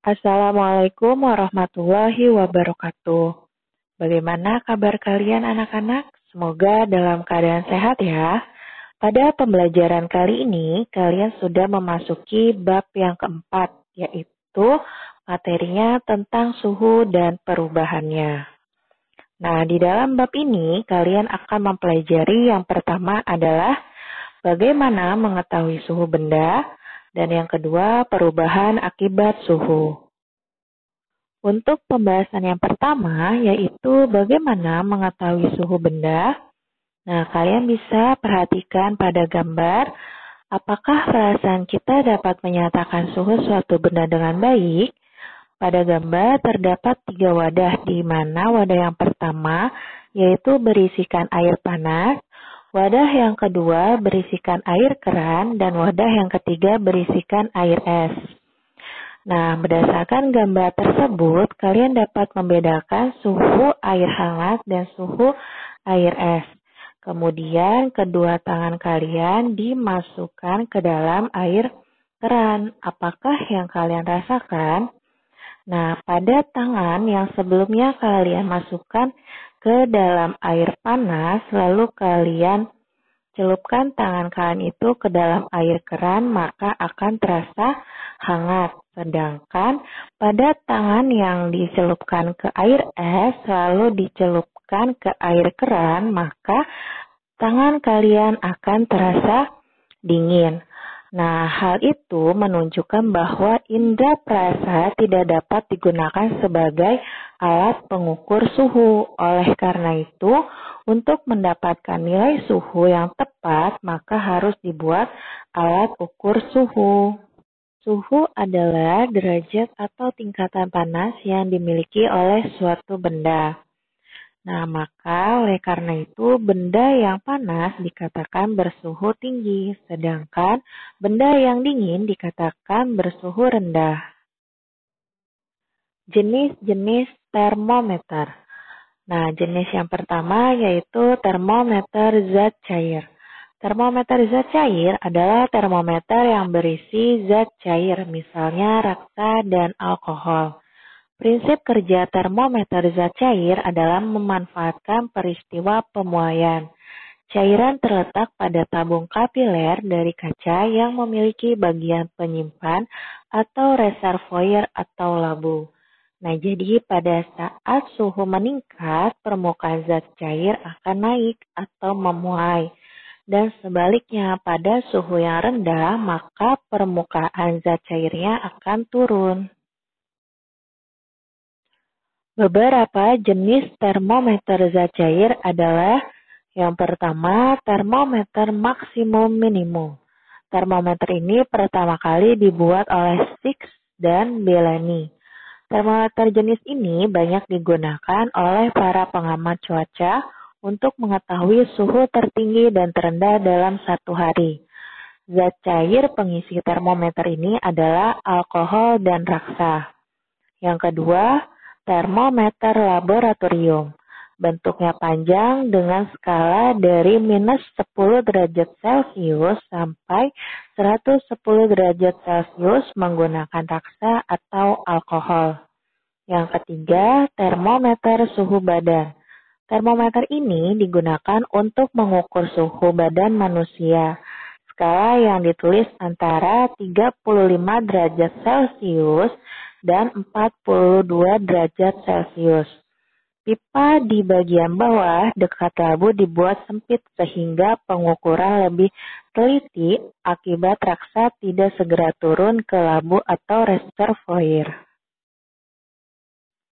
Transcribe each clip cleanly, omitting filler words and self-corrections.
Assalamualaikum warahmatullahi wabarakatuh. Bagaimana kabar kalian anak-anak? Semoga dalam keadaan sehat ya. Pada pembelajaran kali ini, kalian sudah memasuki bab yang keempat, yaitu materinya tentang suhu dan perubahannya. Nah, di dalam bab ini, kalian akan mempelajari yang pertama adalah bagaimana mengetahui suhu benda, dan yang kedua, perubahan akibat suhu. Untuk pembahasan yang pertama, yaitu bagaimana mengetahui suhu benda. Nah, kalian bisa perhatikan pada gambar, apakah perasaan kita dapat menyatakan suhu suatu benda dengan baik? Pada gambar terdapat 3 wadah, di mana wadah yang pertama yaitu berisikan air panas, wadah yang kedua berisikan air keran, dan wadah yang ketiga berisikan air es. Nah, berdasarkan gambar tersebut, kalian dapat membedakan suhu air hangat dan suhu air es. Kemudian, kedua tangan kalian dimasukkan ke dalam air keran. Apakah yang kalian rasakan? Nah, pada tangan yang sebelumnya kalian masukkan ke dalam air panas, lalu kalian celupkan tangan kalian itu ke dalam air keran, maka akan terasa hangat. Sedangkan pada tangan yang dicelupkan ke air es, lalu dicelupkan ke air keran, maka tangan kalian akan terasa dingin. Nah, hal itu menunjukkan bahwa indera perasa tidak dapat digunakan sebagai alat pengukur suhu. Oleh karena itu, untuk mendapatkan nilai suhu yang tepat, maka harus dibuat alat ukur suhu. Suhu adalah derajat atau tingkatan panas yang dimiliki oleh suatu benda. Nah, maka oleh karena itu benda yang panas dikatakan bersuhu tinggi, sedangkan benda yang dingin dikatakan bersuhu rendah. Jenis-jenis termometer. Nah, jenis yang pertama yaitu termometer zat cair. Termometer zat cair adalah termometer yang berisi zat cair, misalnya raksa dan alkohol. Prinsip kerja termometer zat cair adalah memanfaatkan peristiwa pemuaian. Cairan terletak pada tabung kapiler dari kaca yang memiliki bagian penyimpan atau reservoir atau labu. Nah, jadi pada saat suhu meningkat, permukaan zat cair akan naik atau memuai. Dan sebaliknya, pada suhu yang rendah, maka permukaan zat cairnya akan turun. Beberapa jenis termometer zat cair adalah yang pertama, termometer maksimum minimum. Termometer ini pertama kali dibuat oleh Six dan Bellany. Termometer jenis ini banyak digunakan oleh para pengamat cuaca untuk mengetahui suhu tertinggi dan terendah dalam satu hari. Zat cair pengisi termometer ini adalah alkohol dan raksa. Yang kedua, termometer laboratorium. Bentuknya panjang dengan skala dari minus 10 derajat Celcius sampai 110 derajat Celcius menggunakan raksa atau alkohol. Yang ketiga, termometer suhu badan. Termometer ini digunakan untuk mengukur suhu badan manusia. Skala yang ditulis antara 35 derajat Celcius dan 42 derajat Celcius. Pipa di bagian bawah dekat labu dibuat sempit sehingga pengukuran lebih teliti akibat raksa tidak segera turun ke labu atau reservoir.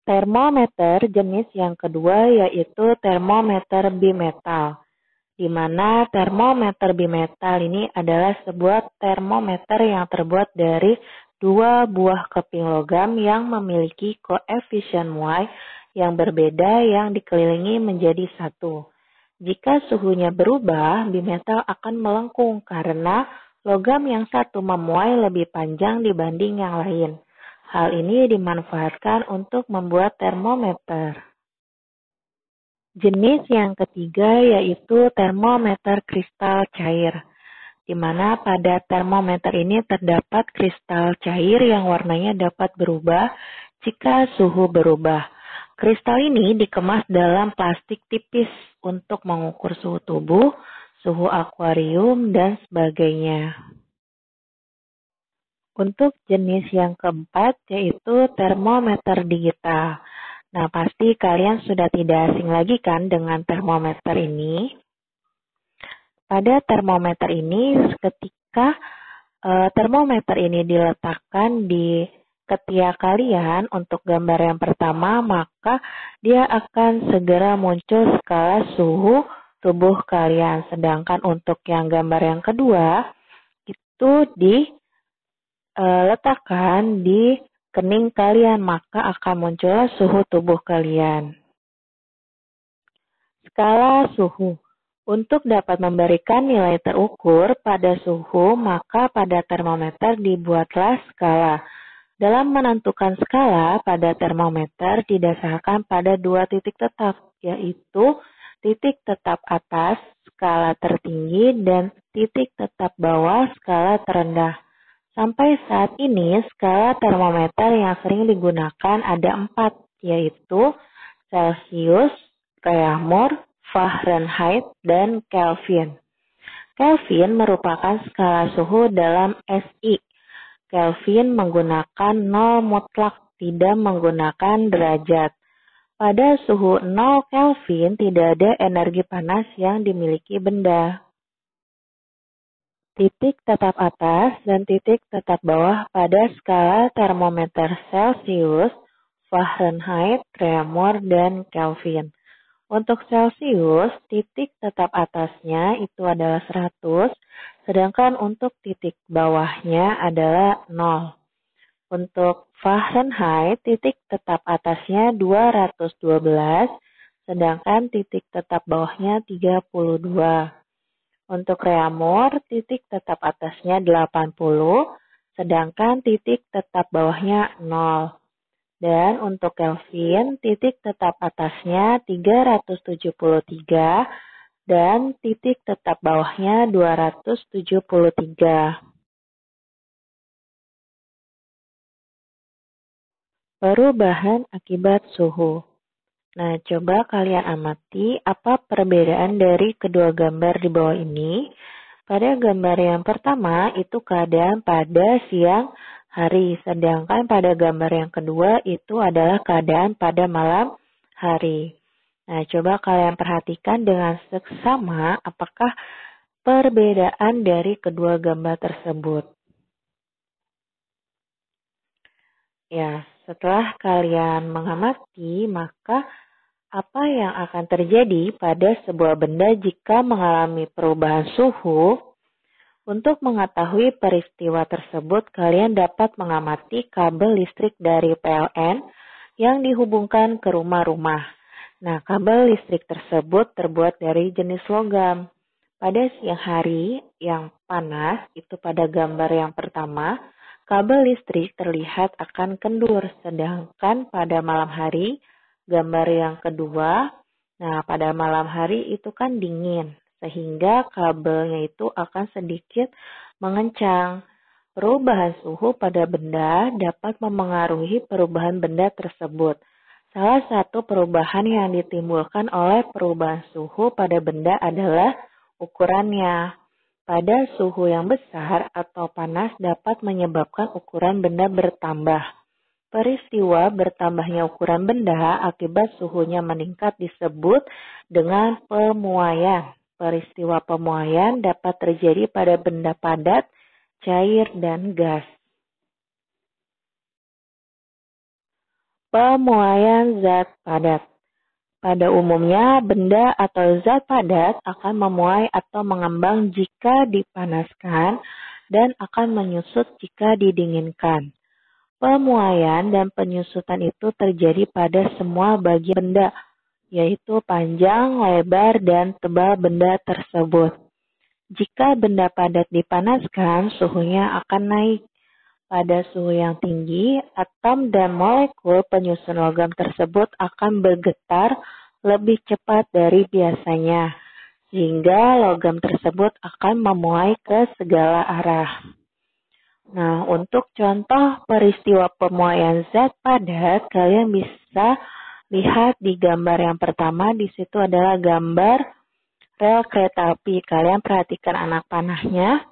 Termometer jenis yang kedua yaitu termometer bimetal, di mana termometer bimetal ini adalah sebuah termometer yang terbuat dari 2 buah keping logam yang memiliki koefisien Y yang berbeda yang dikelilingi menjadi 1. Jika suhunya berubah, bimetal akan melengkung karena logam yang satu memuai lebih panjang dibanding yang lain. Hal ini dimanfaatkan untuk membuat termometer. Jenis yang ketiga yaitu termometer kristal cair. di mana pada termometer ini terdapat kristal cair yang warnanya dapat berubah jika suhu berubah. Kristal ini dikemas dalam plastik tipis untuk mengukur suhu tubuh, suhu akuarium, dan sebagainya. Untuk jenis yang keempat yaitu termometer digital. Nah, pasti kalian sudah tidak asing lagi kan dengan termometer ini. Pada termometer ini, ketika termometer ini diletakkan di ketiak kalian untuk gambar yang pertama, maka dia akan segera muncul skala suhu tubuh kalian. Sedangkan untuk yang gambar yang kedua, itu diletakkan di kening kalian, maka akan muncul suhu tubuh kalian. Skala suhu. Untuk dapat memberikan nilai terukur pada suhu, maka pada termometer dibuatlah skala. Dalam menentukan skala pada termometer didasarkan pada dua titik tetap, yaitu titik tetap atas, skala tertinggi, dan titik tetap bawah, skala terendah. Sampai saat ini, skala termometer yang sering digunakan ada 4, yaitu Celsius, Reaumur, Fahrenheit, dan Kelvin. Kelvin merupakan skala suhu dalam SI. Kelvin menggunakan 0 mutlak, tidak menggunakan derajat. Pada suhu 0 Kelvin tidak ada energi panas yang dimiliki benda. Titik tetap atas dan titik tetap bawah pada skala termometer Celsius, Fahrenheit, Reaumur, dan Kelvin. Untuk Celsius, titik tetap atasnya itu adalah 100, sedangkan untuk titik bawahnya adalah 0. Untuk Fahrenheit, titik tetap atasnya 212, sedangkan titik tetap bawahnya 32. Untuk Reaumur, titik tetap atasnya 80, sedangkan titik tetap bawahnya 0. Dan untuk Kelvin, titik tetap atasnya 373 dan titik tetap bawahnya 273. Perubahan akibat suhu. Nah, coba kalian amati apa perbedaan dari kedua gambar di bawah ini. Pada gambar yang pertama itu keadaan pada siang hari, sedangkan pada gambar yang kedua itu adalah keadaan pada malam hari. Nah, coba kalian perhatikan dengan seksama apakah perbedaan dari kedua gambar tersebut. Ya, setelah kalian mengamati, maka apa yang akan terjadi pada sebuah benda jika mengalami perubahan suhu? Untuk mengetahui peristiwa tersebut, kalian dapat mengamati kabel listrik dari PLN yang dihubungkan ke rumah-rumah. Nah, kabel listrik tersebut terbuat dari jenis logam. Pada siang hari yang panas, itu pada gambar yang pertama, kabel listrik terlihat akan kendur, sedangkan pada malam hari, gambar yang kedua, nah pada malam hari itu kan dingin, sehingga kabelnya itu akan sedikit mengencang. Perubahan suhu pada benda dapat memengaruhi perubahan benda tersebut. Salah satu perubahan yang ditimbulkan oleh perubahan suhu pada benda adalah ukurannya. Pada suhu yang besar atau panas dapat menyebabkan ukuran benda bertambah. Peristiwa bertambahnya ukuran benda akibat suhunya meningkat disebut dengan pemuaian. Peristiwa pemuaian dapat terjadi pada benda padat, cair, dan gas. Pemuaian zat padat. Pada umumnya, benda atau zat padat akan memuai atau mengembang jika dipanaskan dan akan menyusut jika didinginkan. Pemuaian dan penyusutan itu terjadi pada semua bagian benda, yaitu panjang, lebar, dan tebal benda tersebut. Jika benda padat dipanaskan, suhunya akan naik. Pada suhu yang tinggi, atom dan molekul penyusun logam tersebut akan bergetar lebih cepat dari biasanya. sehingga logam tersebut akan memuai ke segala arah. Nah, untuk contoh peristiwa pemuaian zat padat, kalian bisa lihat di gambar yang pertama. Di situ adalah gambar rel kereta api. Kalian perhatikan anak panahnya.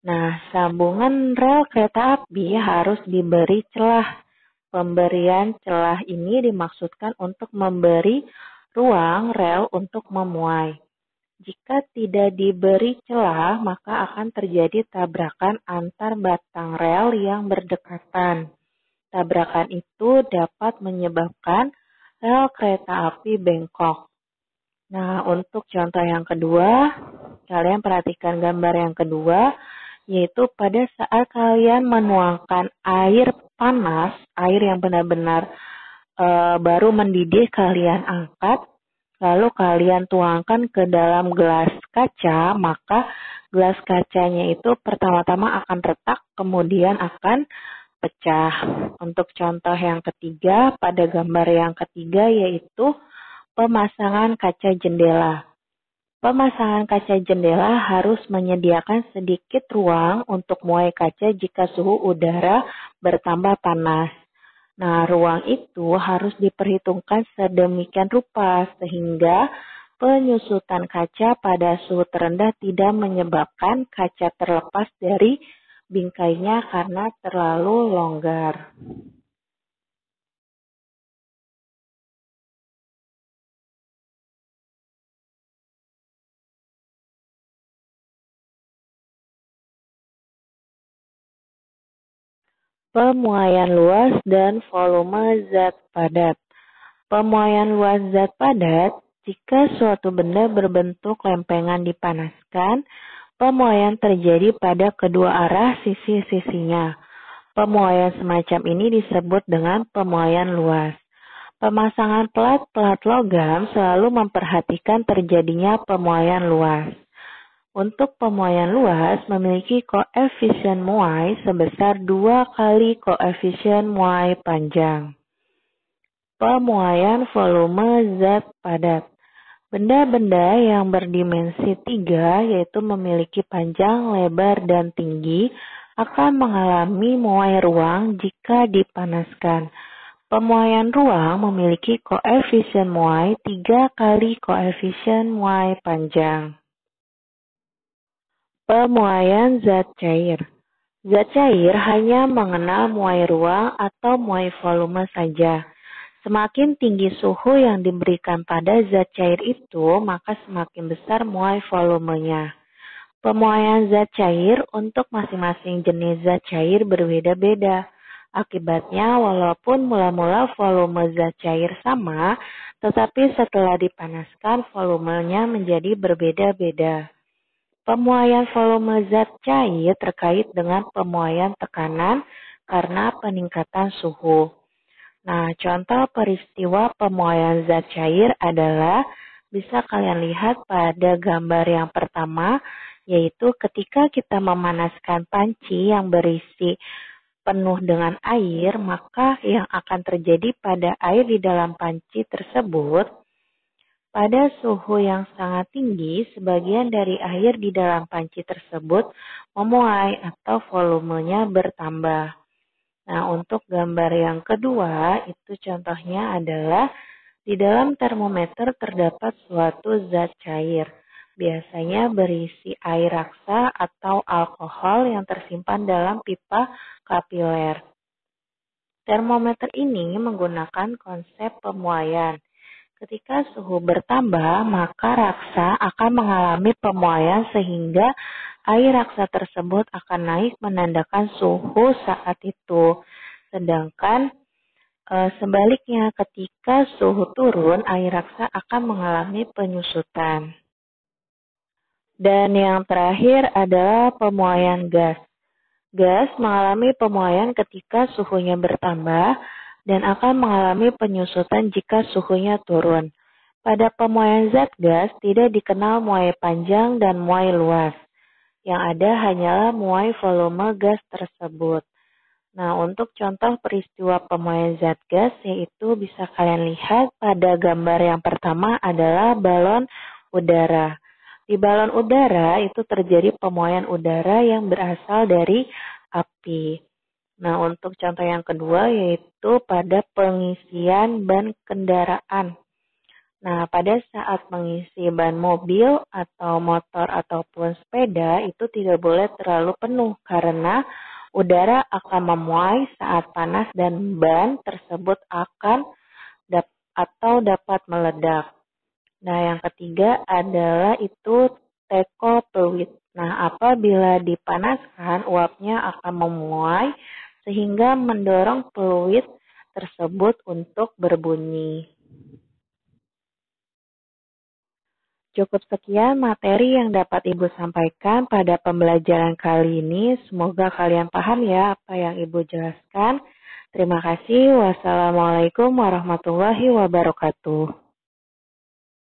Nah, sambungan rel kereta api harus diberi celah. Pemberian celah ini dimaksudkan untuk memberi ruang rel untuk memuai. Jika tidak diberi celah, maka akan terjadi tabrakan antar batang rel yang berdekatan. Tabrakan itu dapat menyebabkan rel kereta api bengkok. Nah, untuk contoh yang kedua, kalian perhatikan gambar yang kedua, yaitu pada saat kalian menuangkan air panas, air yang benar-benar baru mendidih, kalian angkat, lalu kalian tuangkan ke dalam gelas kaca, maka gelas kacanya itu pertama-tama akan retak, kemudian akan pecah. Untuk contoh yang ketiga, pada gambar yang ketiga yaitu pemasangan kaca jendela. Pemasangan kaca jendela harus menyediakan sedikit ruang untuk muai kaca jika suhu udara bertambah panas. Nah, ruang itu harus diperhitungkan sedemikian rupa sehingga penyusutan kaca pada suhu terendah tidak menyebabkan kaca terlepas dari bingkainya karena terlalu longgar. Pemuaian luas dan volume zat padat. Pemuaian luas zat padat, jika suatu benda berbentuk lempengan dipanaskan, pemuaian terjadi pada kedua arah sisi-sisinya. Pemuaian semacam ini disebut dengan pemuaian luas. Pemasangan pelat-pelat logam selalu memperhatikan terjadinya pemuaian luas. Untuk pemuaian luas memiliki koefisien muai sebesar 2 kali koefisien muai panjang. Pemuaian volume zat padat. Benda-benda yang berdimensi 3 yaitu memiliki panjang, lebar, dan tinggi akan mengalami muai ruang jika dipanaskan. Pemuaian ruang memiliki koefisien muai 3 kali koefisien muai panjang. Pemuaian zat cair. Zat cair hanya mengenal muai ruang atau muai volume saja. Semakin tinggi suhu yang diberikan pada zat cair itu, maka semakin besar muai volumenya. Pemuaian zat cair untuk masing-masing jenis zat cair berbeda-beda. Akibatnya, walaupun mula-mula volume zat cair sama, tetapi setelah dipanaskan volumenya menjadi berbeda-beda. Pemuaian volume zat cair terkait dengan pemuaian tekanan karena peningkatan suhu. Nah, contoh peristiwa pemuaian zat cair adalah bisa kalian lihat pada gambar yang pertama, yaitu ketika kita memanaskan panci yang berisi penuh dengan air, maka yang akan terjadi pada air di dalam panci tersebut, pada suhu yang sangat tinggi, sebagian dari air di dalam panci tersebut memuai atau volumenya bertambah. Nah, untuk gambar yang kedua, itu contohnya adalah di dalam termometer terdapat suatu zat cair. Biasanya berisi air raksa atau alkohol yang tersimpan dalam pipa kapiler. Termometer ini menggunakan konsep pemuaian. Ketika suhu bertambah, maka raksa akan mengalami pemuaian sehingga air raksa tersebut akan naik menandakan suhu saat itu. Sedangkan sebaliknya ketika suhu turun, air raksa akan mengalami penyusutan. Dan yang terakhir adalah pemuaian gas. Gas mengalami pemuaian ketika suhunya bertambah dan akan mengalami penyusutan jika suhunya turun. Pada pemuaian zat gas tidak dikenal muai panjang dan muai luas. Yang ada hanyalah muai volume gas tersebut. Nah, untuk contoh peristiwa pemuaian zat gas yaitu bisa kalian lihat pada gambar yang pertama adalah balon udara. Di balon udara itu terjadi pemuaian udara yang berasal dari api. Nah, untuk contoh yang kedua yaitu pada pengisian ban kendaraan. Nah, pada saat mengisi ban mobil atau motor ataupun sepeda itu tidak boleh terlalu penuh karena udara akan memuai saat panas dan ban tersebut akan dapat meledak. Nah, yang ketiga adalah itu teko fluid. Nah, apabila dipanaskan, uapnya akan memuai sehingga mendorong fluid tersebut untuk berbunyi. Cukup sekian materi yang dapat Ibu sampaikan pada pembelajaran kali ini. Semoga kalian paham ya apa yang Ibu jelaskan. Terima kasih. Wassalamualaikum warahmatullahi wabarakatuh.